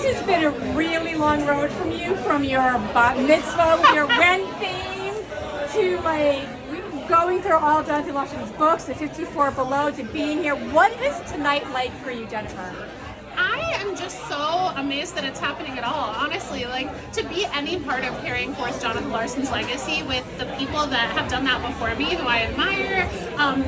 this has been a really long road from you, from your bat mitzvah with your rent theme to like going through all Jonathan Larson's books, the 54 Below, to being here. What is tonight like for you, Jennifer? I am just so amazed that it's happening at all. Honestly, like to be any part of carrying forth Jonathan Larson's legacy with the people that have done that before me, who I admire.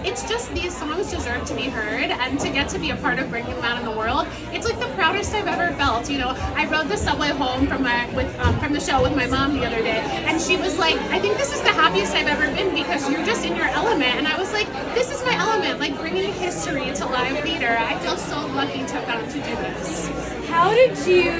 It's just these songs deserve to be heard, and to get to be a part of bringing them out in the world, it's like the proudest I've ever felt. You know, I rode the subway home from the show with my mom the other day, and she was like, "I think this is the happiest I've ever been because you're just in your element." And I was like, "This is my element, like bringing history to live theater." I feel so lucky to have gotten to do this. How did you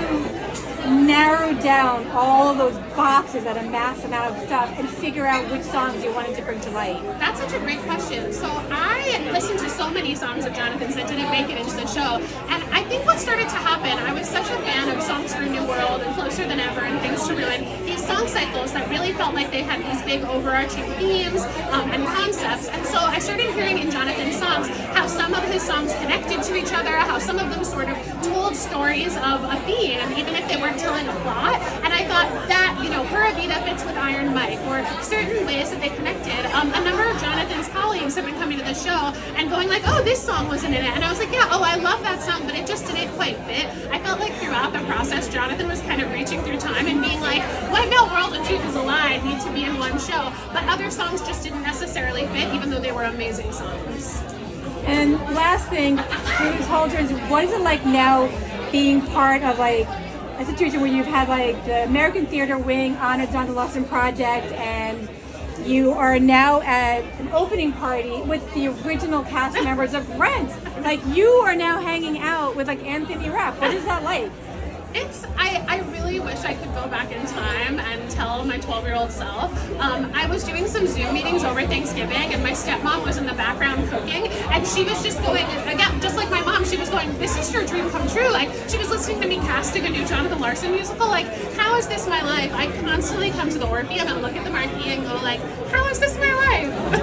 narrow down all those boxes at a mass amount of stuff and figure out which songs you wanted to bring to light? That's such a great question. So I listened to so many songs of Jonathan's that didn't make it into the show, and I think what started to happen, I was such a fan of Songs for a New World and Closer Than Ever and Things to Ruin, these song cycles that really felt like they had these big overarching themes and concepts. And so I started hearing in Jonathan's songs how some of his songs connected to each other, how some of them sort of told stories of a theme, even if they weren't telling a plot. And I thought that, you know, Pura Vida fits with Iron Mike, or certain ways that they connected. A number of Jonathan's colleagues have been coming to the show and going like, "Oh, this song wasn't in it." And I was like, "Yeah, oh, I love that song, but it just didn't quite fit." I felt like throughout the process, Jonathan was kind of reaching through time and being like, White Male World and Truth is a Lie need to be in one show. But other songs just didn't necessarily fit, even though they were amazing songs. And last thing, for this whole journey, what is it like now being part of like a situation where you've had like the American Theater Wing on a Jonathan Larson Project, and you are now at an opening party with the original cast members of Rent? Like, you are now hanging out with like Anthony Rapp. What is that like? I really wish I could go back in time and tell my 12-year-old self. I was doing some Zoom meetings over Thanksgiving, and my stepmom was in the background cooking, and she was just going, again, just like my mom, she was going, "This is your dream come true." Like, she was listening to me casting a new Jonathan Larson musical. Like, how is this my life? I constantly come to the Orpheum and look at the marquee and go like, how is this my life?